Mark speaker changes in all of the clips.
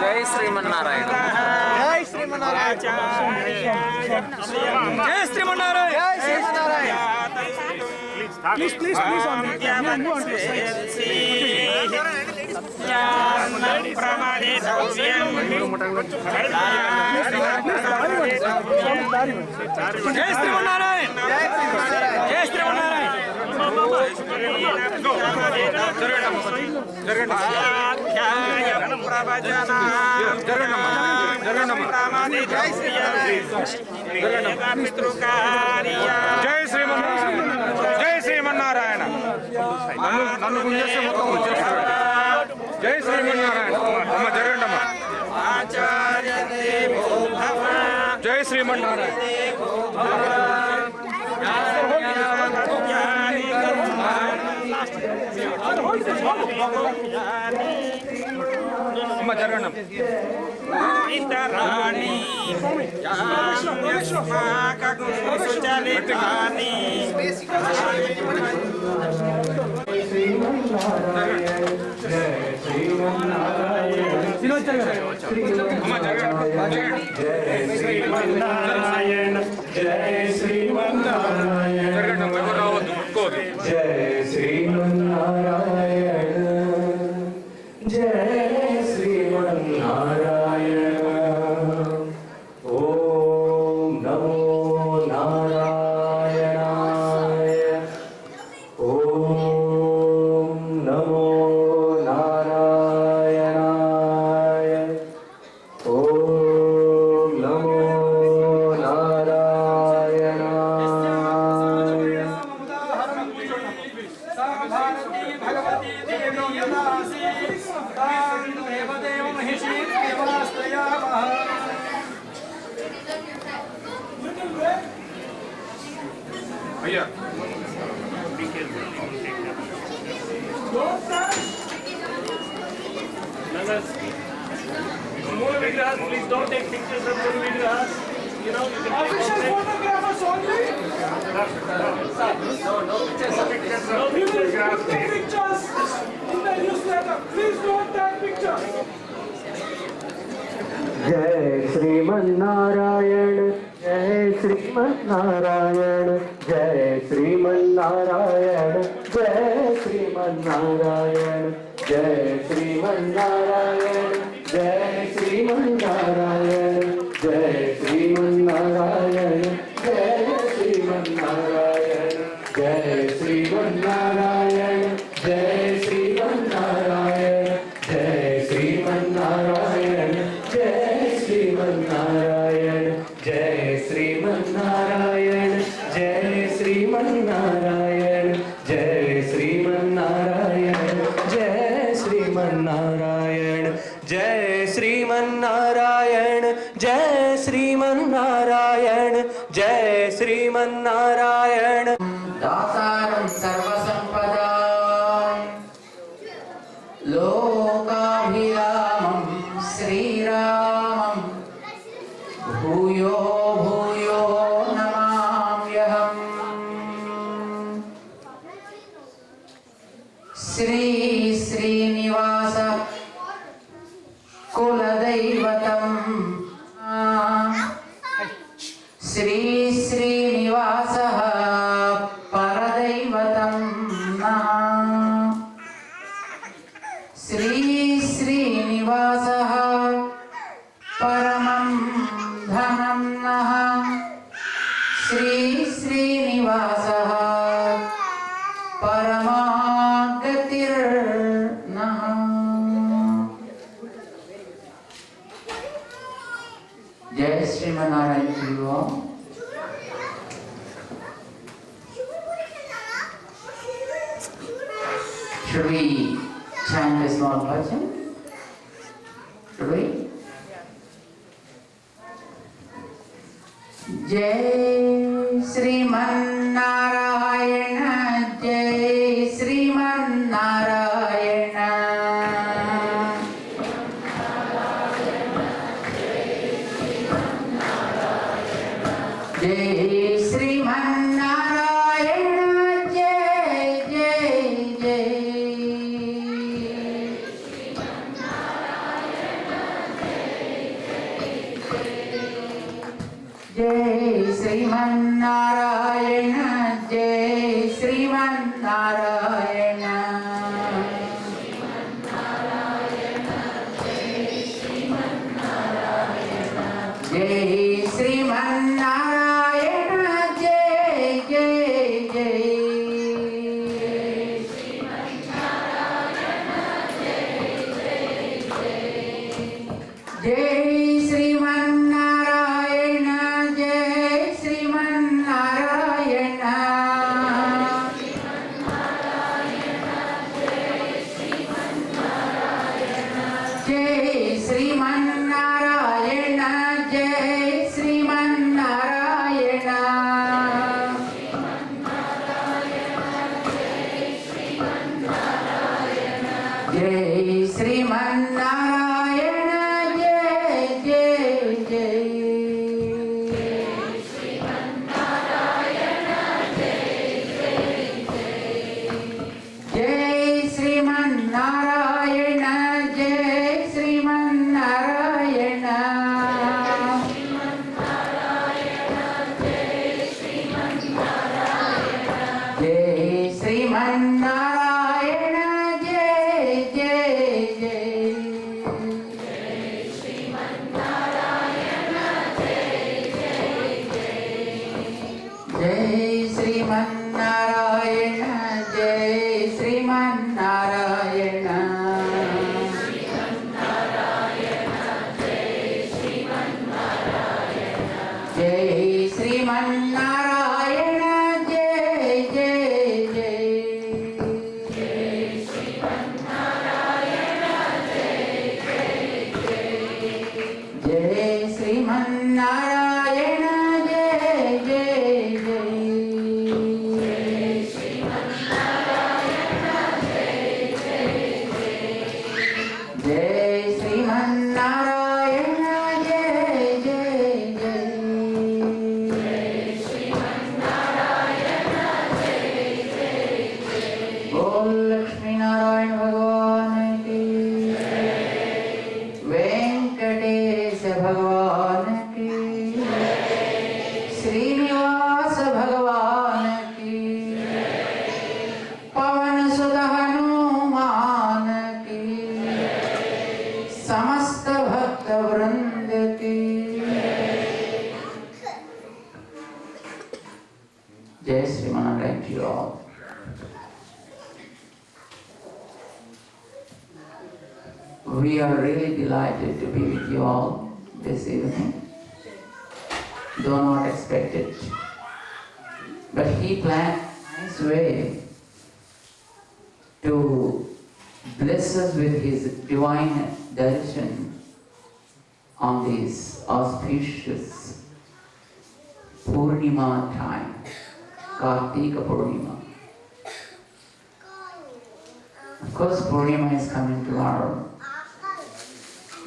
Speaker 1: జై శ్రీమన్నారాయణ.
Speaker 2: జై శ్రీమన్నారాయణ.
Speaker 1: జై శ్రీమన్నారాయణ.
Speaker 2: Please on me.
Speaker 1: జై శ్రీమన్నారాయణ. జై శ్రీమన్నారాయణ. జై శ్రీమన్నారాయణ. జై శ్రీమన్నారాయణ. నన్ను గుంజేస్తే మొత్తం వచ్చేస్తాడు. జై శ్రీమన్నారాయణ. అమ్మ జరగండి అమ్మ. జై శ్రీమన్నారాయణ. అమ్మ జరగండి అమ్మ. అయ్యా
Speaker 3: please don't take pictures of the videos. You know, you can official photographers only. No pictures. No pictures. Take pictures in the newsletter. Please don't take pictures.
Speaker 4: जय श्रीमन्नारायण. जय श्रीमन्नारायण. जय श्रीमन्नारायण. जय श्रीमन्नारायण. जय श्रीमन्नारायण. जय श्रीमन्नारायण. जय श्रीमन्नारायण. जय श्रीमन्नारायण. जय श्रीमन्नारायण. जय श्रीमन्नारायण. जय श्रीमन्नारायण. जय श्रीमन्नारायण. जय श्रीमन्नारायण. जय श्रीमन्नारायण. जय श्रीमन्नारायण. जय श्रीमन्नारायण. जय श्रीमन्नारायण. जय श्रीमन्नारायण. जय श्रीमन्नारायण.
Speaker 5: दातारं सर्वसम्पदां लोकाभिरामं श्रीरामं भूयो भूयो नमाम्यहम्. श्री श्रीनिवास कुलदैवतं श्री श्रीनिवासः परदैवतं नः. श्री श्रीनिवासः परमं धनं नः. श्री श्रीनिवासः परमागतिर्नः. जय श्रीमन्नारायण जी. Should we chant a small bhajan? Should we? Jai Srimannarayana. Jai Srimannarayana. Jai Srimannarayana. Jai Jai Jai. Sriman-Narayana, Jai Sriman-Narayana. Jai Sriman-Narayana, Jai Jai Jai. Jai Sriman-Narayana, Jai Sriman-Narayana. Jai Sriman-Narayana, Jai Sriman-Narayana. Jai Sriman-Narayana, Jai Jai Jai. Jai Sriman-Narayana, Jai Sriman-Narayana. Jai Sriman-Narayana, Jai Jai Jai. Jai Sriman-Narayana, Jai Sriman-Narayana. Jai Sriman-Narayana, Jai Jai Jai. Jai Sriman-Narayana, Jai Jai Jai. Jai Sriman-Narayana, Jai Jai Jai. Bol Lakshmi Narayan Bhagwan ki, Venkateswara Bhagwan ki, Srinivasa Bhagwan ki, Pavan Sudha Hanuman ki, Samasta Bhakta Vrind ki. Jai Sriman Narayana to you all. We are really delighted to be with you all this evening. Though not expected, but he planned a nice way to bless us with his divine darshan on this auspicious Purnima time, Kartika Purnima. Of course, Purnima is coming tomorrow,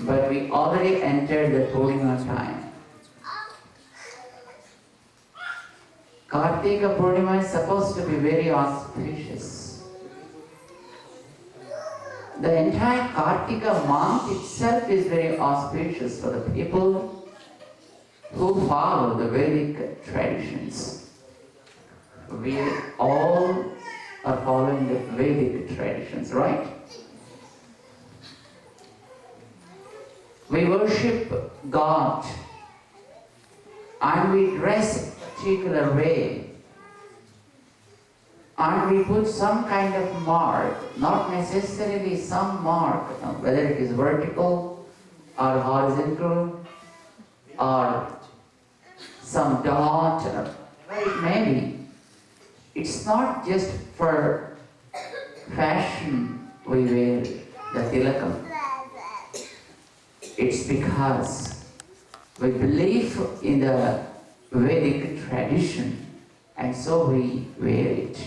Speaker 5: but we already entered the Purnima time. Kartika Purnima is supposed to be very auspicious. The entire Kartika month itself is very auspicious for the people who follow the Vedic traditions. We all are following the Vedic traditions, right? We worship God and we dress a particular way and we put some kind of mark, not necessarily some mark, whether it is vertical or horizontal or some dot or maybe. It's not just for fashion we wear the tilakam. It's because we believe in the Vedic tradition and so we wear it.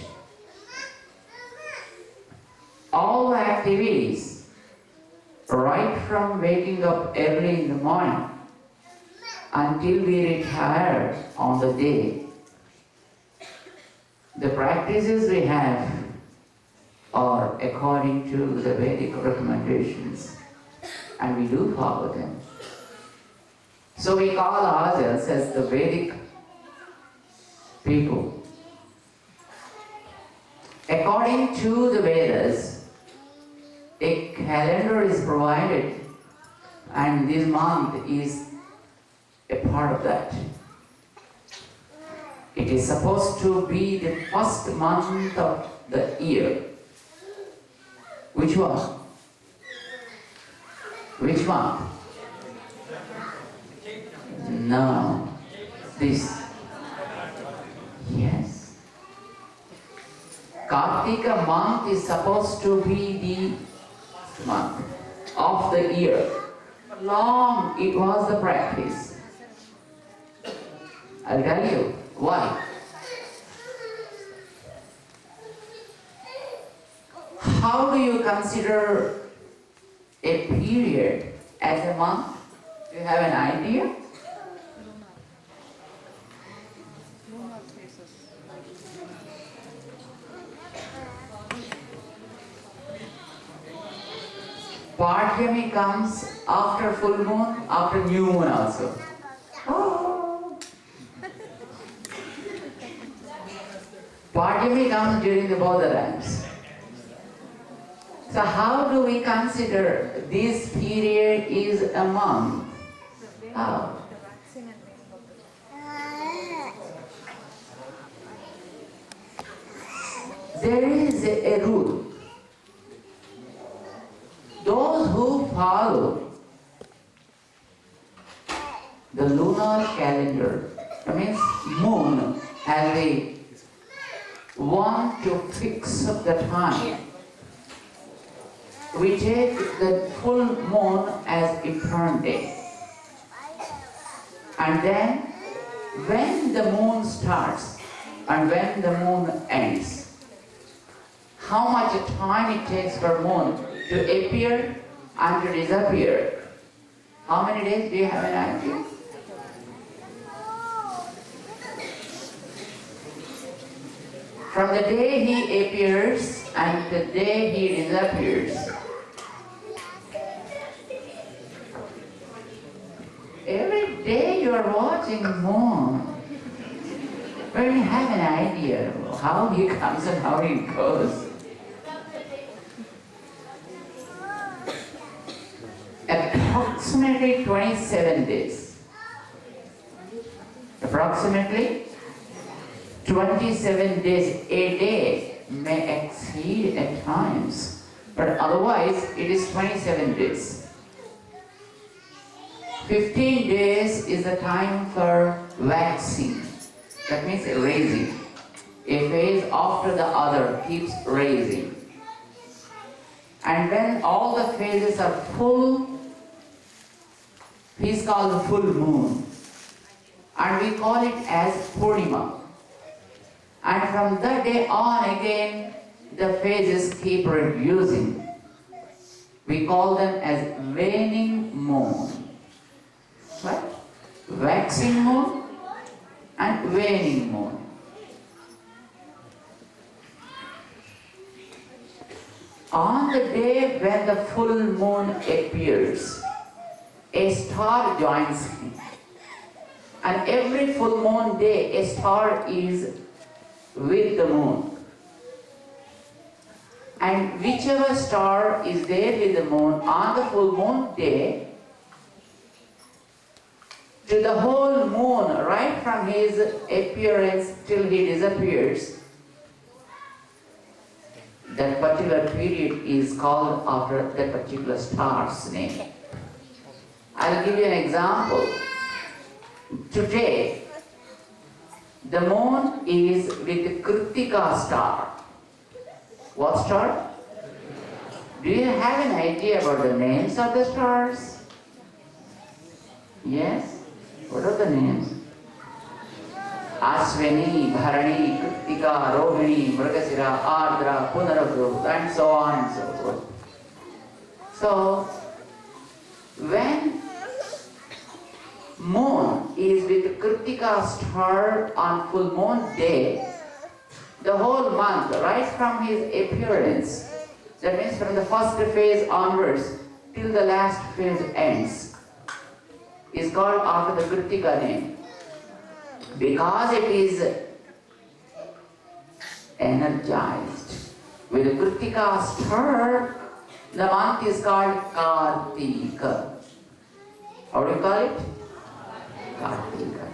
Speaker 5: All activities, right from waking up early in the morning until we retire on the day, the practices we have are according to the Vedic recommendations and we do follow them. So we call ourselves as the Vedic people. According to the Vedas, a calendar is provided, and this month is a part of that. It is supposed to be the first month of the year. Which one? Which month? No. This. Yes. Kartika month is supposed to be the month of the year. Long it was the practice. I'll tell you why. How do you consider a period as a month? Do you have an idea? Partyami comes after full moon, after new moon also. Oh. Partyami comes during the both the times. So how do we consider this period is a month? How? There is a rule. Those who follow the lunar calendar, that means moon, as they want to fix the time, we take the full moon as eternity. And then when the moon starts and when the moon ends, how much time it takes for moon to appear and to disappear? How many days? Do you have an idea? From the day he appears and the day he disappears, every day you are watching moon. Well, you have an idea how he comes and how he goes. Approximately 27 days. Approximately 27 days. A day may exceed at times, but otherwise it is 27 days. 15 days is the time for waxing. That means raising. A phase after the other keeps raising. And when all the phases are full, he is called the full moon. And we call it as Purnima. And from that day on again, the phases keep reducing. We call them as waning moon. What? Waxing moon and waning moon. On the day when the full moon appears, a star joins him. And every full moon day, a star is with the moon. And whichever star is there with the moon on the full moon day, to the whole moon, right from his appearance till he disappears, that particular period is called after that particular star's name. I'll give you an example. Today, the moon is with Kritika star. What star? Do you have an idea about the names of the stars? Yes? What are the names? Ashwini, Bharani, Kritika, Rohini, Mrigasira, Ardra, Punarabhu, and so on and so forth. So, when moon is with Kritika star on full moon day, the whole month, right from his appearance, that means from the first phase onwards till the last phase ends, is called after the Kritika name. Because it is energized. With Kritika star, the month is called Kartika. How do you call it? Kartika.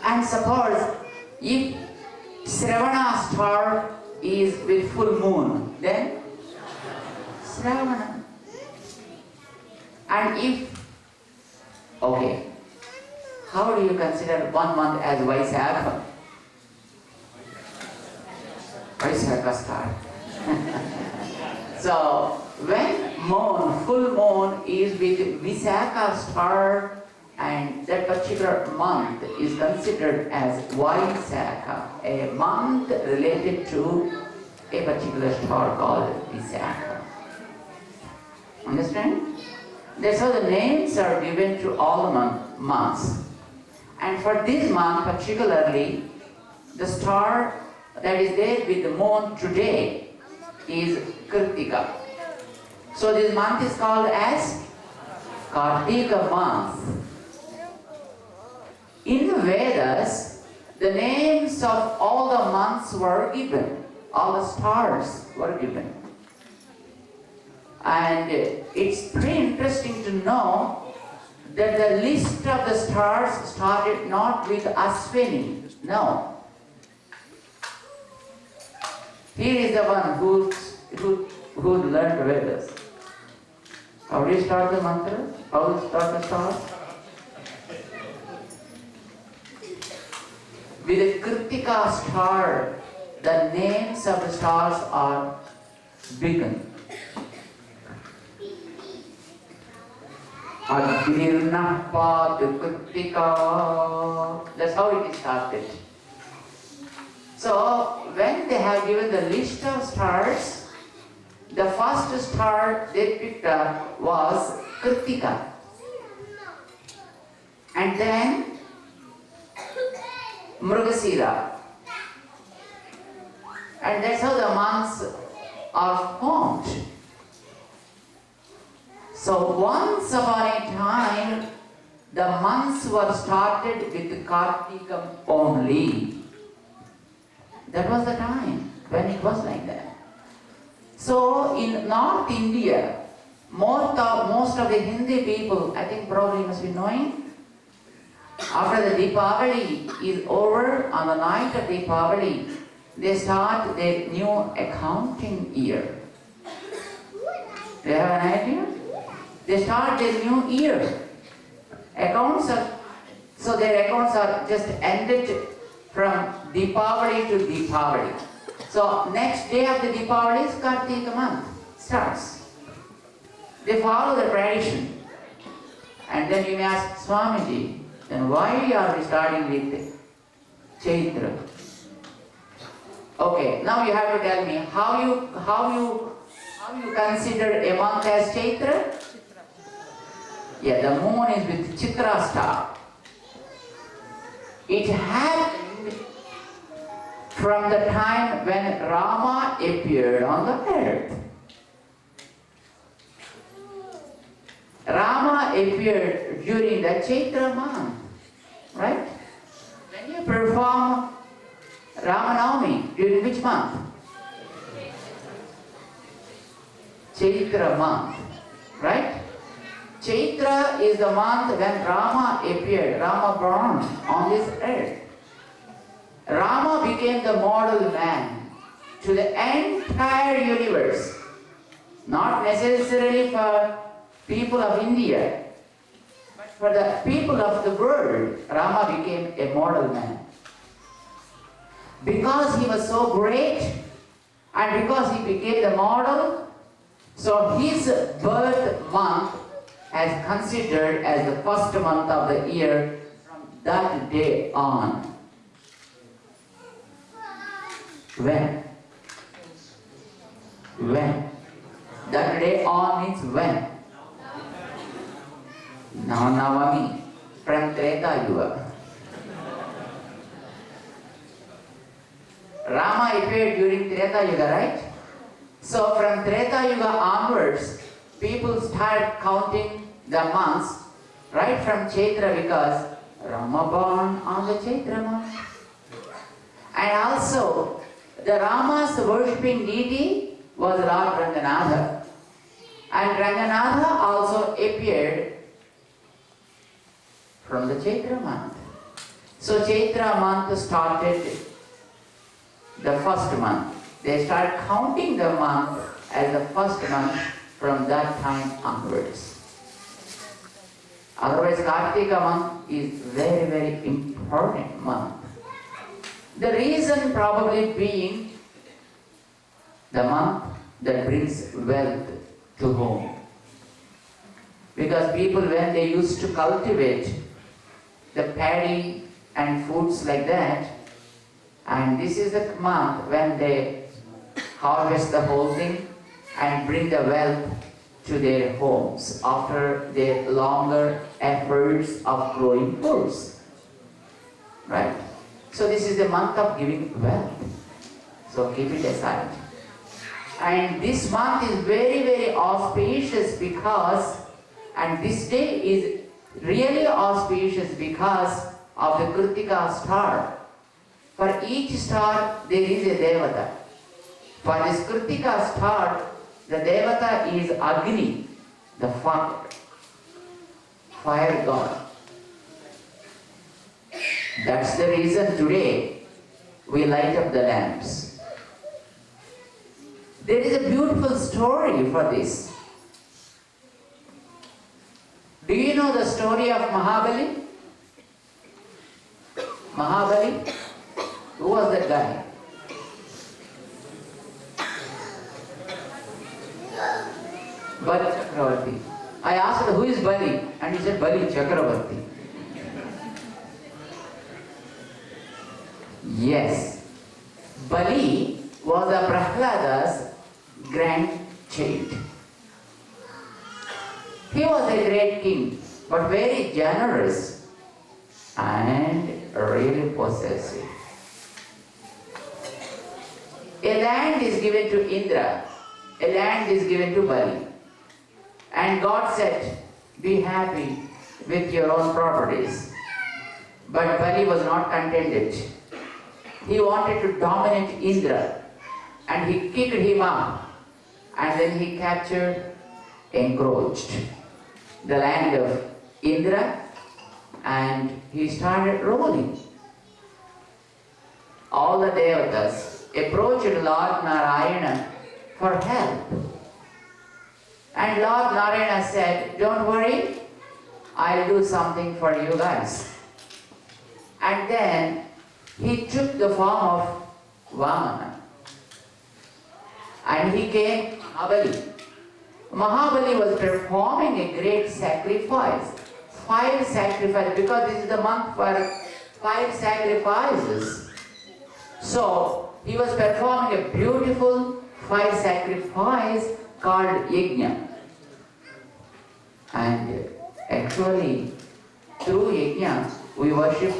Speaker 5: And suppose if Shravana star is with full moon, then Shravana. And if, okay, how do you consider 1 month as Vaisakha? Vaisakha star. So, when moon, full moon is with Visakha star, and that particular month is considered as Vaisakha, a month related to a particular star called Visakha. Understand? That's how the names are given to all the months. And for this month particularly, the star that is there with the moon today is Kritika. So this month is called as Kartika month. In the Vedas, the names of all the months were given, all the stars were given. And it's pretty interesting to know that the list of the stars started not with Ashwini, no. He is the one who learned Vedas. How do you start the mantra? How do you start the stars? With the Kritika star, the names of the stars are begun. Agnirna Pad Kritika. That's how it is started. So, when they have given the list of stars, the first star they picked up was Kritika. And then Mrugasira. And that's how the months are formed. So once upon a time, the months were started with Kartika only. That was the time when it was like that. So in North India, most of the Hindi people, I think probably you must be knowing, after the Deepavali is over, on the night of Deepavali, they start their new accounting year. Do you have an idea? They start their new year. So their accounts are just ended from Deepavali to Deepavali. So next day of the Deepavali is Kartika month starts. They follow the tradition. And then you may ask, Swamiji, then why are we starting with Chaitra? Okay, now you have to tell me how you consider a month as Chaitra? Yeah, the moon is with Chitra star. It happened from the time when Rama appeared on the earth. Rama appeared during the Chaitra month, right? When you perform Ramanavami, during which month? Chaitra month, right? Chaitra is the month when Rama appeared, Rama born on this earth. Rama became the model man to the entire universe, not necessarily for people of India, but for the people of the world. Rama became a model man. Because he was so great and because he became the model, so his birth month as considered as the first month of the year from that day on. When? When? That day on means when? Navami, from Treta Yuga. Rama appeared during Treta Yuga, right? So from Treta Yuga onwards, people start counting the months right from Chaitra because Rama born on the Chaitra month. And also the Rama's worshipping deity was Lord Ranganatha. And Ranganatha also appeared from the Chaitra month. So Chaitra month started the first month. They start counting the month as the first month from that time onwards. Otherwise, Kartika month is very, very important month. The reason probably being the month that brings wealth to home. Because people, when they used to cultivate the paddy and foods like that, and this is the month when they harvest the whole thing and bring the wealth to their homes after their longer efforts of growing foods. Right? So this is the month of giving wealth. So keep it aside. And this month is very, very auspicious because, and this day is really auspicious because of the Kritika star. For each star there is a Devata. For this Kritika star, the Devata is Agni, the fire god. That's the reason today we light up the lamps. There is a beautiful story for this. Do you know the story of Mahabali? Mahabali? Who was that guy? Bali Chakravarti. I asked who is Bali, and he said Bali Chakravarti. Yes, Bali was a Prahlada's grandchild. He was a great king, but very generous and really possessive. A land is given to Indra, a land is given to Bali. And God said, be happy with your own properties. But Bali was not contented. He wanted to dominate Indra, and he kicked him up, and then he captured, encroached the land of Indra, and he started ruling. All the devatas approached Lord Narayana for help. And Lord Narayana said, don't worry, I'll do something for you guys. And then he took the form of Vamana. And he came Mahabali. Mahabali was performing a great sacrifice. 5 sacrifices, because this is the month for 5 sacrifices. So he was performing a beautiful 5 sacrifice called Yajna. And actually, through Yajna, we worship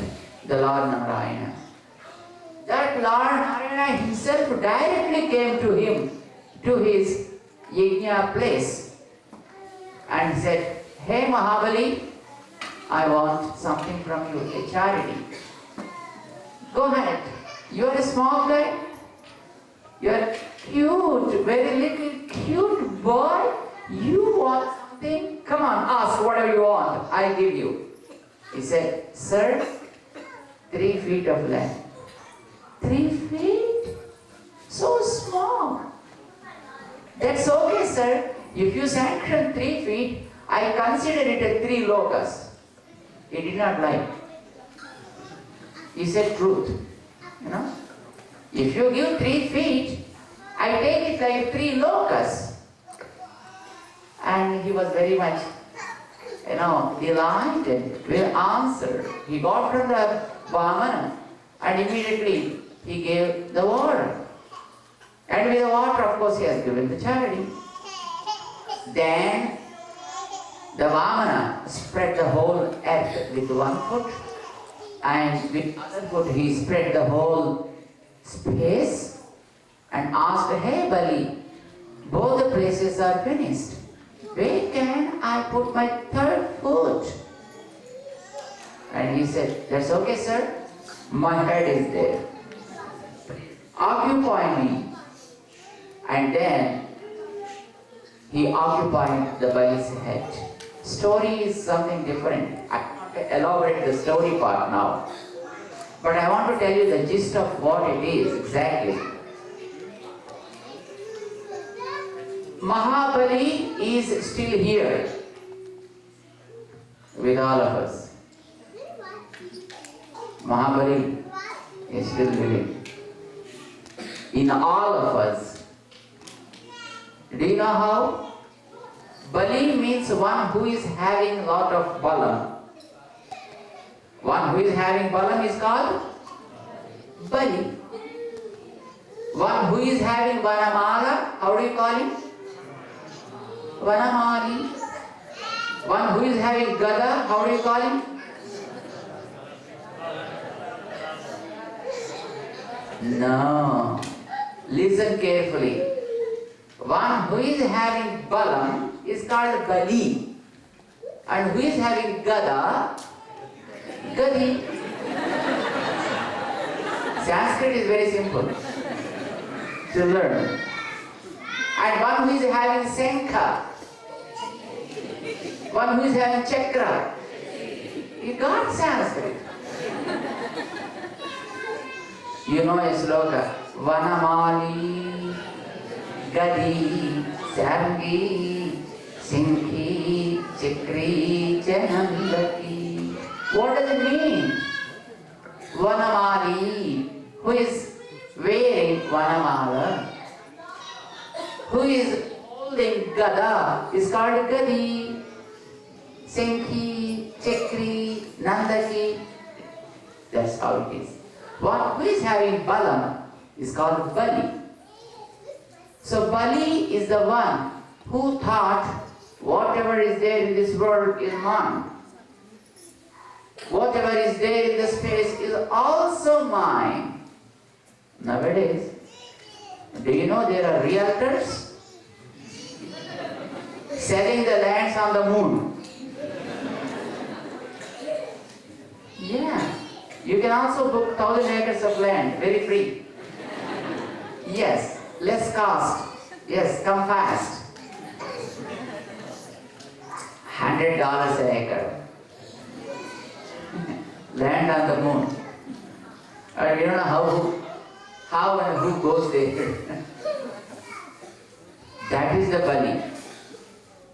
Speaker 5: the Lord Narayana. That Lord Narayana himself directly came to him, to his Yajna place, and said, hey Mahabali, I want something from you, a charity. Go ahead. You are a small guy. You are cute, very little cute boy. You want something? Come on, ask whatever you want. I give you. He said, sir, 3 feet of land. 3 feet? So small. That's okay, sir. If you sanction 3 feet, I consider it a 3 locusts. He did not lie. He said truth. You know? If you give 3 feet, I take it like 3 locusts. And he was very much, delighted with answer. He got from the Vamana, and immediately he gave the water. And with the water, of course, he has given the charity. Then the Vamana spread the whole earth with 1 foot, and with other foot he spread the whole space and asked, hey Bali, both the places are finished. Where can I put my 3rd foot? And he said, that's okay, sir. My head is there. occupy me. And then he occupied the Bali's head. Story is something different. I can't elaborate the story part now. But I want to tell you the gist of what it is exactly. Mahabali is still here with all of us. Mahabali is still living in all of us. Do you know how? Bali means one who is having a lot of balam. One who is having balam is called Bali. One who is having vanamala, how do you call him? Vanamali. One who is having gada, how do you call him? No. Listen carefully. One who is having balam is called Bali. And who is having gada, Gadi. Sanskrit is very simple to learn. And one who is having Senka, one who is having Chakra, you got Sanskrit. You know a sloka, Vanamali, Gadi, Sangi, Sinki, Chakri, Chanandaki. What does it mean? Vanamali, who is wearing Vanamala, who is holding Gada, is called Gadi, Senki, Chakri, Nandaki. That's how it is. One who is having Balam is called Bali. So Bali is the one who thought whatever is there in this world is mine. Whatever is there in the space is also mine. Nowadays, do you know there are realtors selling the lands on the moon? Yeah. You can also book 1,000 acres of land, very free. Yes, less cost. Yes, come fast. $100 an acre. Land on the moon. You don't know how and who goes there. That is the Bali.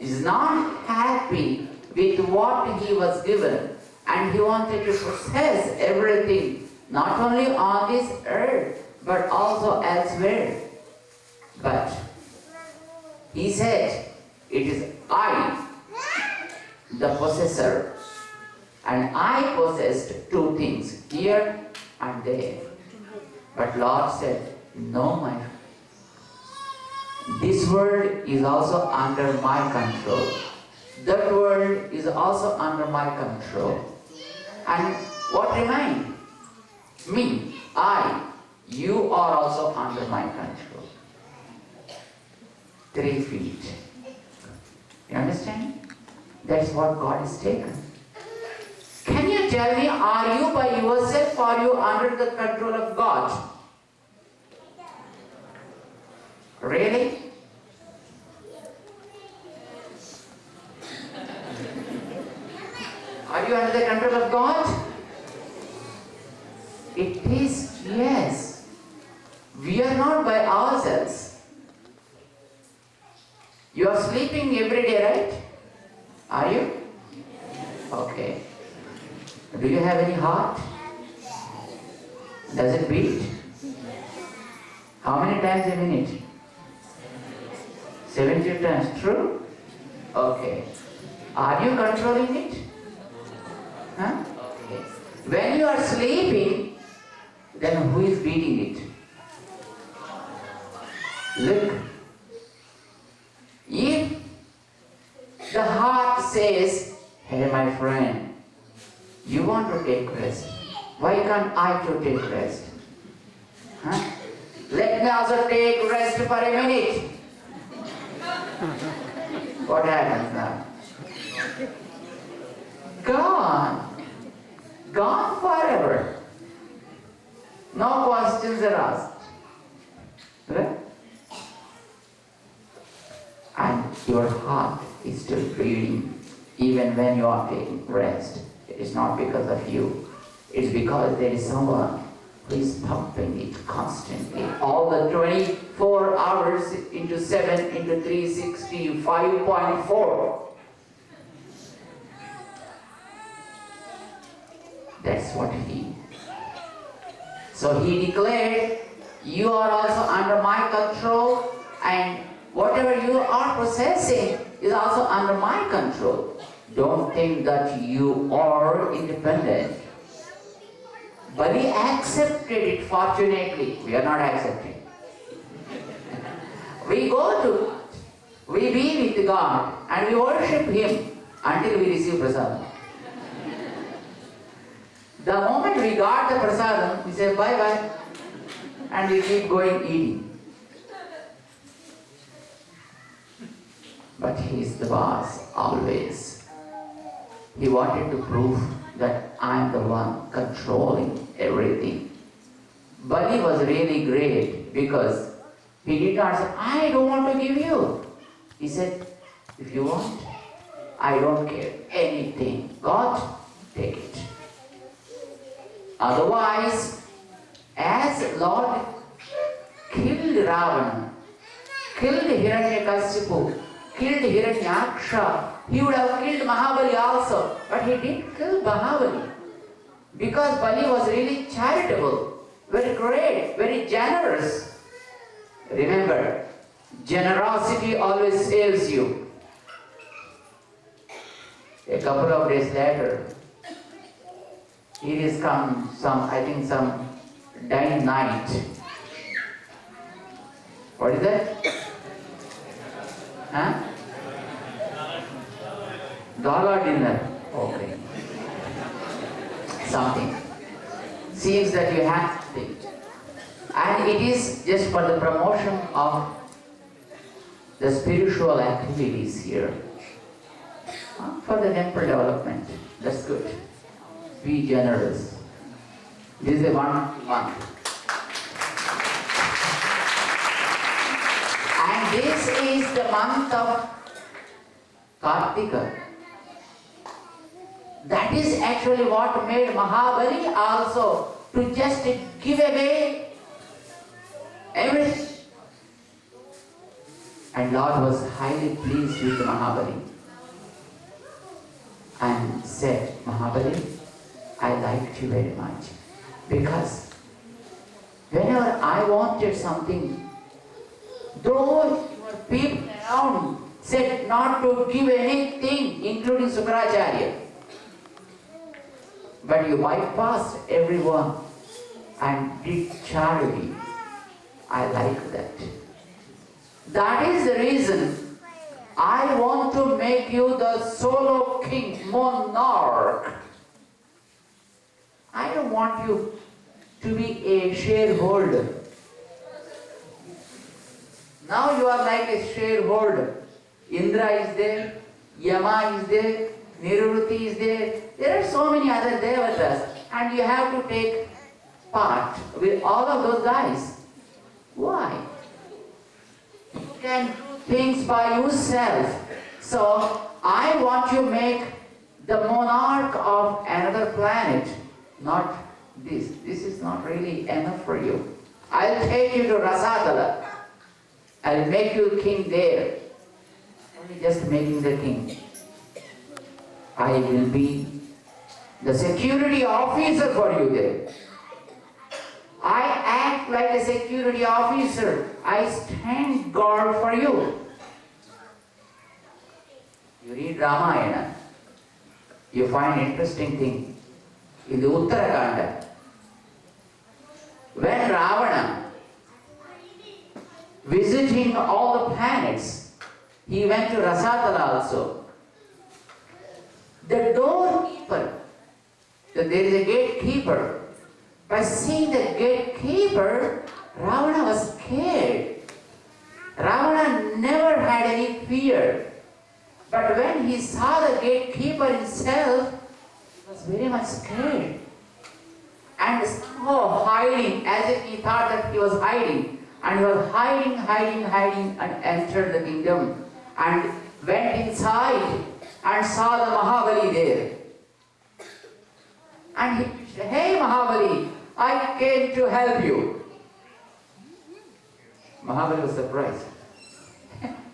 Speaker 5: Is not happy with what he was given, and he wanted to possess everything, not only on this earth, but also elsewhere. But he said, it is I, the possessor, and I possessed two things, here and there. But Lord said, no, my friend. This world is also under my control. That world is also under my control. And what remains? Me, I, you are also under my control. 3 feet. You understand? That's what God has taken. Can you tell me, are you by yourself or are you under the control of God? Really? Are you under the control of God? It is, yes. We are not by ourselves. You are sleeping every day, right? Are you? Okay. Do you have any heart? Does it beat? How many times a minute? 70 times. True? Okay. Are you controlling it? Huh? Okay. When you are sleeping, then who is beating it? Look. If the heart says, hey my friend, you want to take rest, why can't I too take rest? Huh? Let me also take rest for a minute. What happens now? Gone. Gone forever. No questions are asked. Correct? And your heart is still beating even when you are taking rest. It is not because of you. It's because there is someone who is pumping it constantly. All the 24 hours into 7 into 360, 5.4. That's what he. So he declared, you are also under my control, and whatever you are possessing is also under my control. Don't think that you are independent. But he accepted it, fortunately. We are not accepting. We go to God, we be with God, and we worship Him until we receive prasadam. The moment we got the prasadam, we say bye-bye, and we keep going eating. But He is the boss, always. He wanted to prove that I am the one controlling everything. Bali was really great because he did not say, I don't want to give you. He said, if you want, I don't care anything. God, take it. Otherwise, as Lord killed Ravana, killed Hiranyakasipu, killed Hiranyaksha, he would have killed Mahabali also. But he didn't kill Mahabali because Bali was really charitable, very great, very generous. Remember, generosity always saves you. A couple of days later, here is come some dine night. What is that? Huh? Gala dinner. Okay. Something. Seems that you have to. And it is just for the promotion of the spiritual activities here. For the temple development. That's good. Be generous. This is a one month. And this is the month of Kartika. That is actually what made Mahabali also to just give away everything. And Lord was highly pleased with Mahabali and said, Mahabali, I liked you very much because whenever I wanted something, though people around said not to give anything, including Sukracharya, but you bypassed everyone and did charity. I like that. That is the reason I want to make you the solo king, monarch. I don't want you to be a shareholder. Now you are like a shareholder. Indra is there, Yama is there, Nirvati is there. There are so many other devatas, and you have to take part with all of those guys. Why? You can do things by yourself. So I want you to make the monarch of another planet, not this. This is not really enough for you. I'll take you to Rasatala. I'll make you king there. Only just making the king. I will be the security officer for you there. I act like a security officer. I stand guard for you. You read Ramayana, you find interesting thing. In the Uttarakanda, when Ravana visiting all the planets, he went to Rasatala also. The doorkeeper, there is a gatekeeper. By seeing the gatekeeper, Ravana was scared. Ravana never had any fear. But when he saw the gatekeeper himself, he was very much scared. And somehow hiding, as if he thought that he was hiding. And he was hiding and entered the kingdom and went inside and saw the Mahabali there. And he said, "Hey Mahabali, I came to help you." Mahabali was surprised.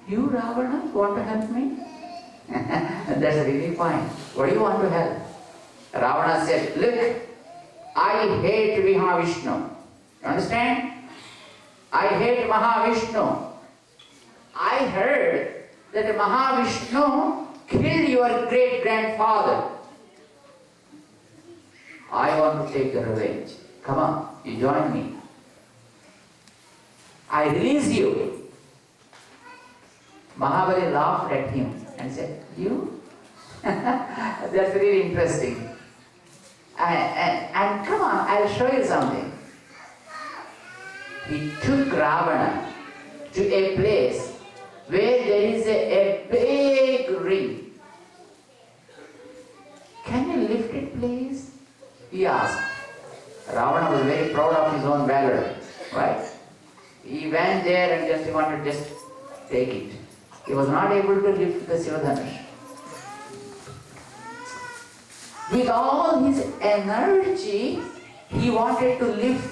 Speaker 5: "You Ravana want to help me?" That's really fine. What do you want to help? Ravana said, "Look, I hate Mahavishnu. You understand? I hate Mahavishnu. I heard that Mahavishnu killed your great-grandfather. I want to take the revenge. Come on, you join me. I release you." Mahabali laughed at him and said, "You?" That's really interesting. And come on, I'll show you something. He took Ravana to a place where there is a big ring. "Can you lift it, please?" he asked. Ravana was very proud of his own valor, right? He went there and he wanted to just take it. He was not able to lift the Sivadhanush. With all his energy, he wanted to lift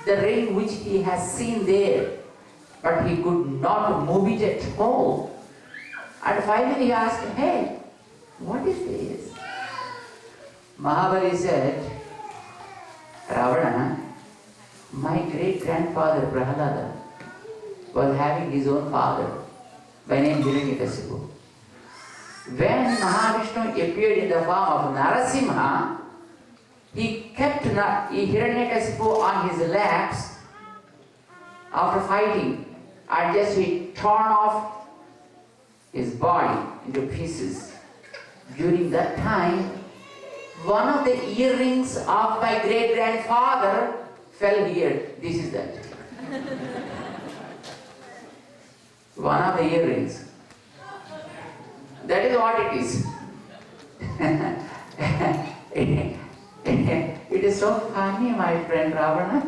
Speaker 5: the ring which he has seen there, but he could not move it at all. And finally he asked, "Hey, what is this?" Mahabali said, "Ravana, my great-grandfather Prahalada was having his own father by name Hiranyakasipu. When Mahavishnu appeared in the form of Narasimha, he kept Hiranyakasipu on his laps after fighting, and just he torn off his body into pieces. During that time, one of the earrings of my great-grandfather fell here. This is that. One of the earrings. That is what it is. It is so funny, my friend Ravana.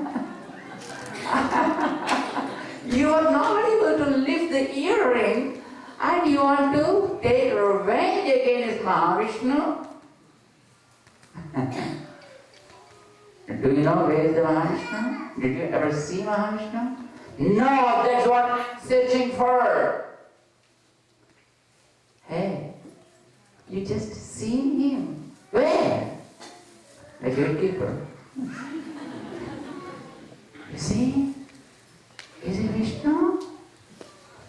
Speaker 5: You are not able to lift the earring and you want to take revenge against Mahavishnu. Do you know where is the Mahavishnu? Did you ever see Mahavishnu? No, that's what I'm searching for. Hey, you just seen him. Where? The gatekeeper. You see? Is it Vishnu?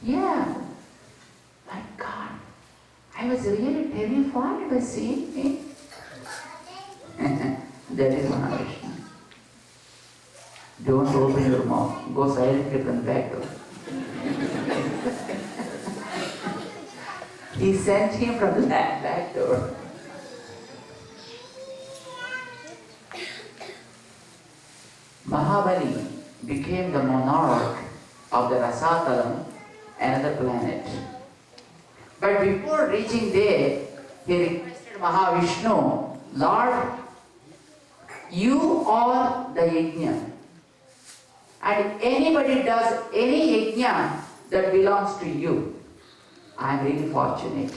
Speaker 5: Yeah. My God, I was really terrified by seeing him. That is Mahavishnu. Don't open your mouth. Go silently from the back door. He sent him from the back door. Mahabali became the monarch of the Rasatalam, another planet. But before reaching there, he requested Mahavishnu, "Lord, you are the yajna. And anybody does any yajna that belongs to you. I am really fortunate.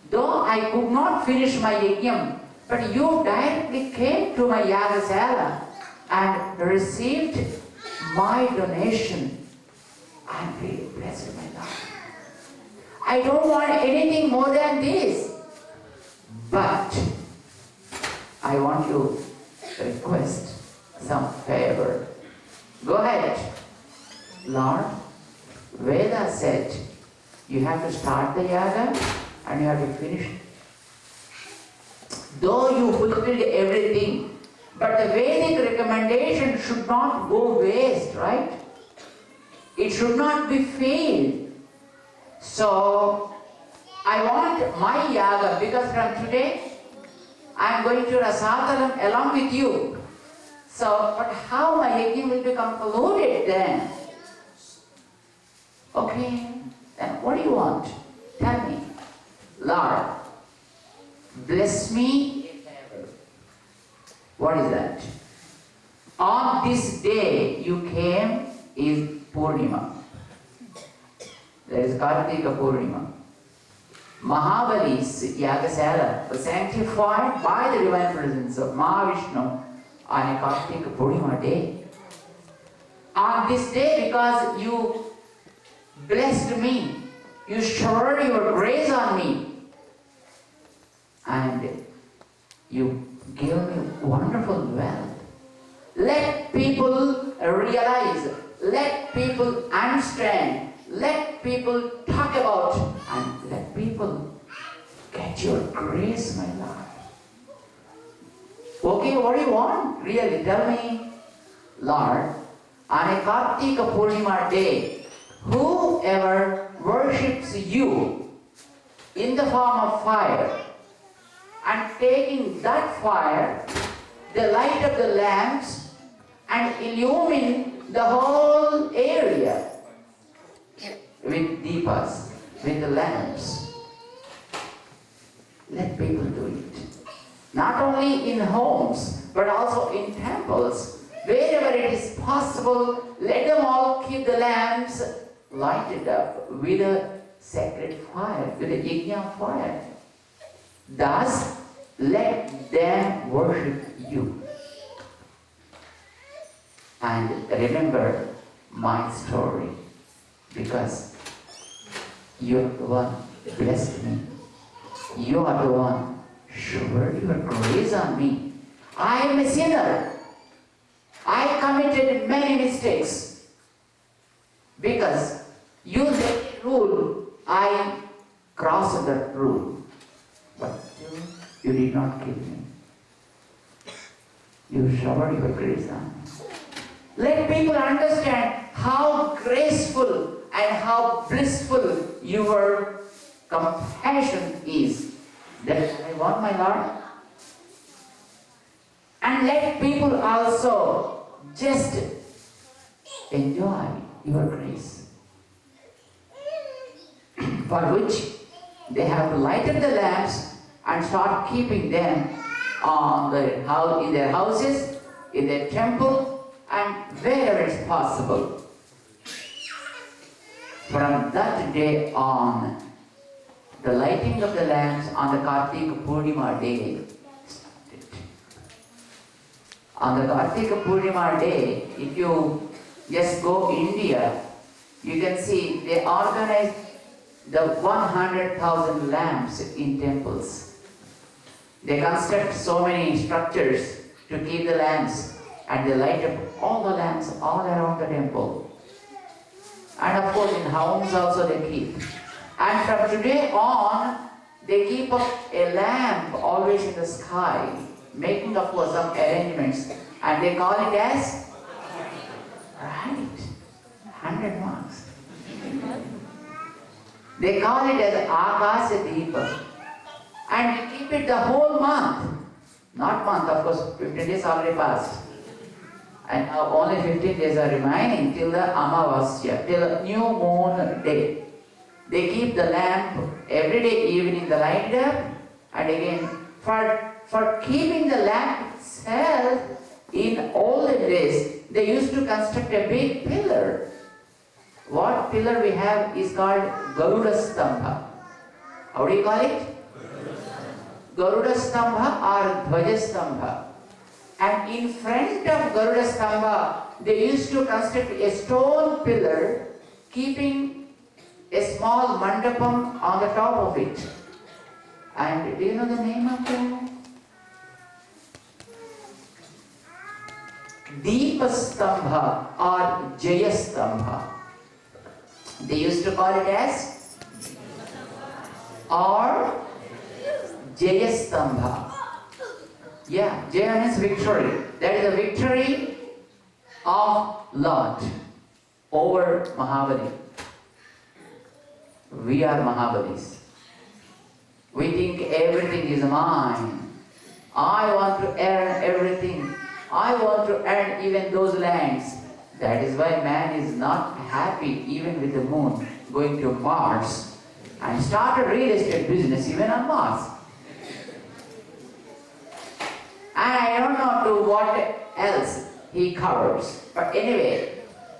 Speaker 5: Though I could not finish my yajna, but you directly came to my yagasala and received my donation. I am really blessed, my Lord. I don't want anything more than this. But I want to request some favor. Go ahead. Lord, Veda said you have to start the yaga and you have to finish it. Though you fulfilled everything, but the Vedic recommendation should not go waste, right? It should not be failed. So, I want my yaga, because from today, I am going to Rasatalam along with you. So, but how my yajna will be concluded then? Okay, then what do you want? Tell me. Lord, bless me a favor. What is that? On this day you came is Purnima. There is Kartika Purnima. Mahabali's Yagasala was sanctified by the divine presence of Mahavishnu on a Kartika Purnima day. On this day, because you blessed me, you showered your grace on me, and you gave me wonderful wealth. Let people realize, let people understand, let people talk about, and let people get your grace, my Lord. Okay, what do you want? Really, tell me. Lord, on a Kartika Purnima day, whoever worships you in the form of fire, and taking that fire, they light up the lamps and illumine the whole area with deepas, with the lamps. Let people do it. Not only in homes, but also in temples. Wherever it is possible, let them all keep the lamps lighted up with a sacred fire, with a yajna fire. Thus, let them worship you. And remember my story, because you are the one who blessed me. You are the one who showered your grace on me. I am a sinner. I committed many mistakes. Because you set a rule, I crossed that rule. But still, you did not kill me. You showered your grace on me. Let people understand how graceful and how blissful your compassion is. That I want, my Lord. And let people also just enjoy your grace. For which they have to light up the lamps and start keeping them on their house, in their houses, in their temple, and wherever it's possible. From that day on, the lighting of the lamps on the Kartika Purnima day started. On the Kartika Purnima day, if you just go India, you can see they organize the 100,000 lamps in temples. They construct so many structures to keep the lamps, and they light up all the lamps all around the temple. And of course in homes also they keep. And from today on, they keep up a lamp always in the sky, making of course some arrangements, and they call it as, right, 100 marks. They call it as Akasha Deepa. And we keep it the whole month. Not month, of course, 15 days already passed. And now only 15 days are remaining till the Amavasya, till the new moon day. They keep the lamp every day evening, they light it up. And again, for keeping the lamp itself, in olden days, they used to construct a big pillar. What pillar we have is called Garuda Stambha. How do you call it? Garuda Stambha or Dhvaja Stambha. And in front of Garuda Stambha, they used to construct a stone pillar, keeping a small mandapam on the top of it. And do you know the name of that? Deepa Stambha or Jaya Stambha. They used to call it as or Jaya Stambha. Yeah, Jaya means victory. That is the victory of Lord over Mahabali. We are Mahabalis. We think everything is mine. I want to earn everything. I want to earn even those lands. That is why man is not happy even with the moon, going to Mars and start a real estate business even on Mars. And I don't know to what else he covers. But anyway,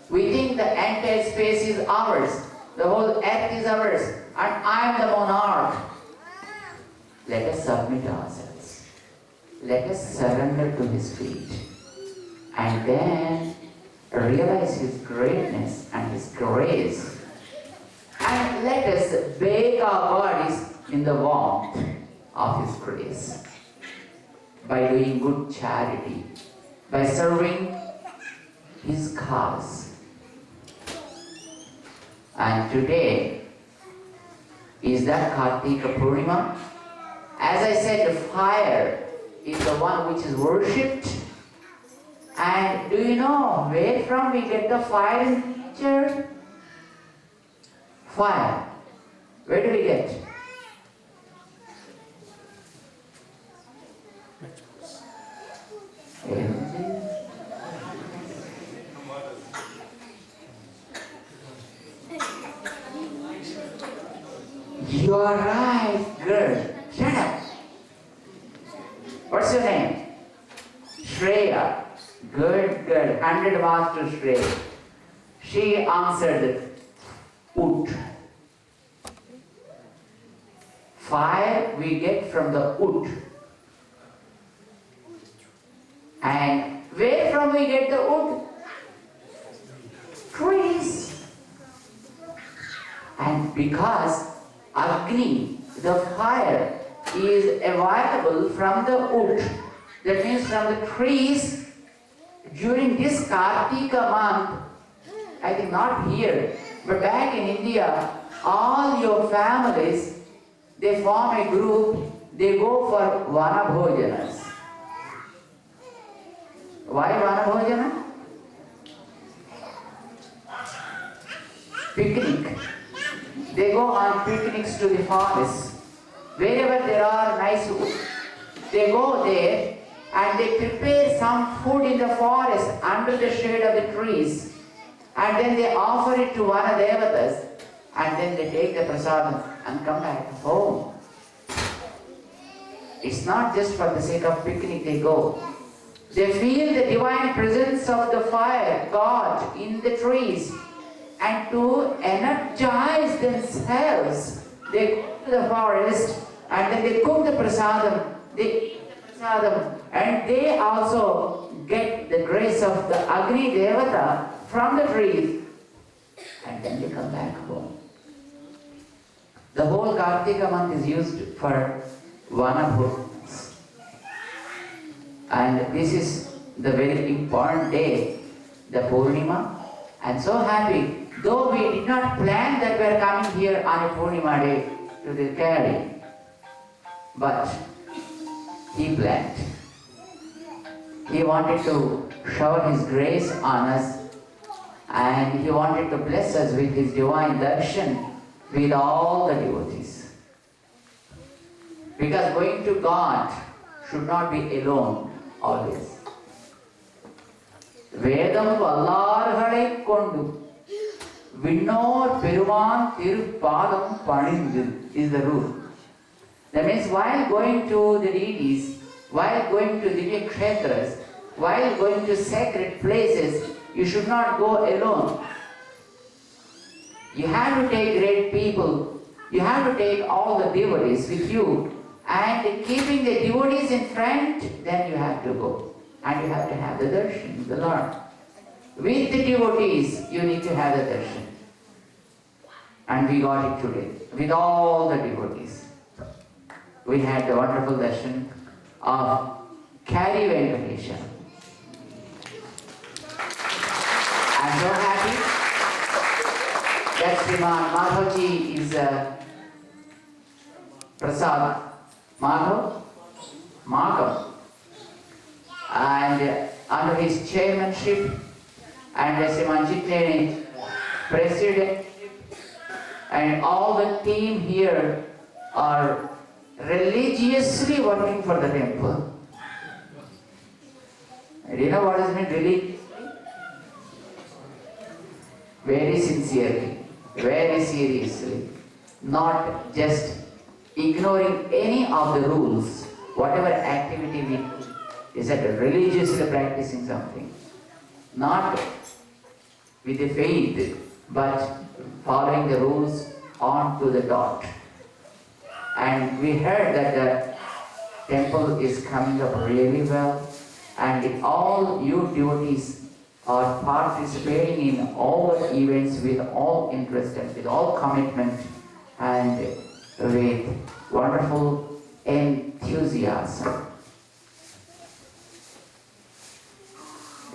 Speaker 5: We think the entire space is ours, the whole earth is ours, and I am the monarch. Let us submit ourselves. Let us surrender to His feet. And then realize His greatness and His grace. And let us bathe our bodies in the warmth of His grace. By doing good charity, by serving His cause. And today is that Kartika Purnima. As I said, the fire is the one which is worshipped. And do you know where from we get the fire in nature? Fire. Where do we get? You are right, girl. Shut up. What's your name? Shreya. Good girl. 100 marks to Shreya. She answered wood. Fire we get from the wood. And where from we get the wood? Trees. And because Agni, the fire, is available from the wood, that means from the trees, during this Kartika month, I think not here, but back in India, all your families, they form a group, they go for Vana Bhojanas. Why Vana Bhojana? Picnic. They go on picnics to the forest. Wherever there are nice food, they go there and they prepare some food in the forest under the shade of the trees. And then they offer it to Vana Devatas. And then they take the prasadam and come back home. It's not just for the sake of picnic they go. They feel the divine presence of the fire, God, in the trees. And to energize themselves, they go to the forest and then they cook the prasadam, they eat the prasadam, and they also get the grace of the Agni Devata from the trees, and then they come back home. The whole Kartika month is used for Vana Bhojanas. And this is the very important day, the Purnima. I'm so happy. Though we did not plan that we are coming here on a Purnima day to the Cary, but He planned. He wanted to shower His grace on us, and He wanted to bless us with His divine darshan with all the devotees. Because going to God should not be alone always. Vedam vallargalai kondu Vinnor Peruman Tirupadam Panindu is the rule. That means while going to the deities, while going to Divya Kshetras, while going to sacred places, you should not go alone. You have to take great people, you have to take all the devotees with you, and keeping the devotees in front, then you have to go. And you have to have the darshan, the Lord. With the devotees, you need to have the darshan. And we got it today, with all the devotees. We had the wonderful darshan of Cary Venkateswara. I'm so happy that Sriman Madhavji is Prasad Madhav. And under his chairmanship and Sriman Chitne president, and all the team here are religiously working for the temple. Do you know what does it mean religiously? Very sincerely, very seriously, not just ignoring any of the rules, whatever activity we do, is that religiously practicing something. Not with a faith, but following the rules on to the dot. And we heard that the temple is coming up really well, and all you devotees are participating in all the events with all interest and with all commitment and with wonderful enthusiasm.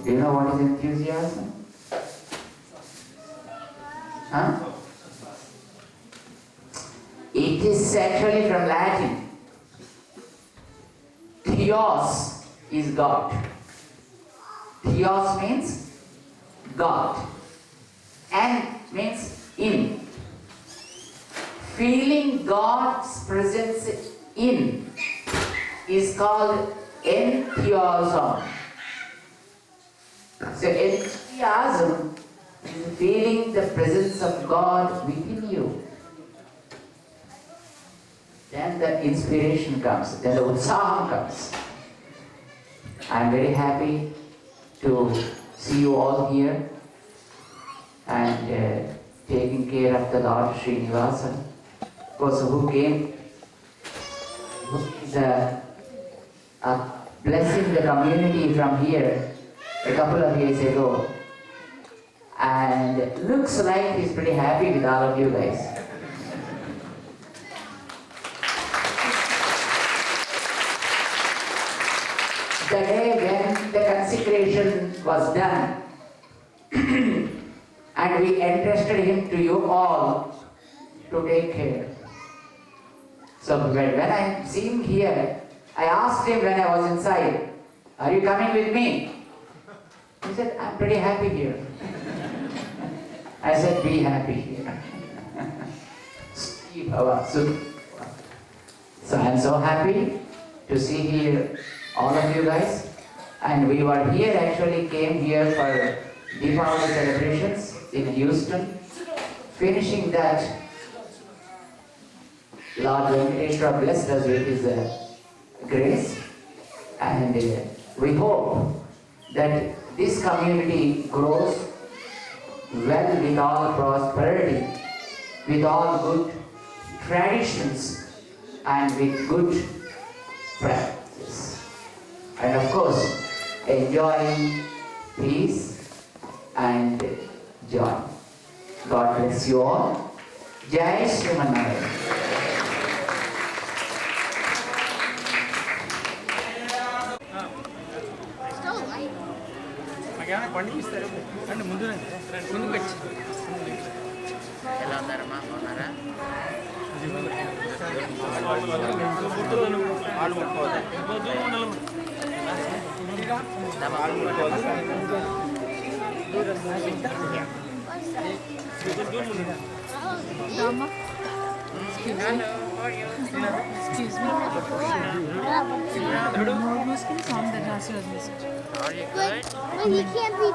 Speaker 5: Do you know what is enthusiasm? Huh? It is actually from Latin. Theos is God. Theos means God. And means in. Feeling God's presence in is called entheosm. So enthusiasm is feeling the presence of God within you. Then the inspiration comes, then the utsaham comes. I am very happy to see you all here and taking care of the Lord Srinivasa. Of course, who came, blessing the community from here a couple of years ago, and looks like he's pretty happy with all of you guys. The day when the consecration was done and we entrusted him to you all to take care. So when I see him here, I asked him when I was inside, "Are you coming with me?" He said, "I'm pretty happy here." I said, "Be happy here." So I'm so happy to see here all of you guys. And we were here, actually came here for Deepavali celebrations in Houston. Finishing that, Lord Venkateswara blessed us with his grace. And we hope that this community grows well with all prosperity, with all good traditions, and with good practice. And of course, enjoying peace and joy. God bless you all. Jai Srimanarayan.
Speaker 6: ఎలా ఉన్నారమ్మా బాగున్నారా
Speaker 7: Excuse me. More Muslims on the last year's message.
Speaker 6: Are you good?
Speaker 7: Well, you can't be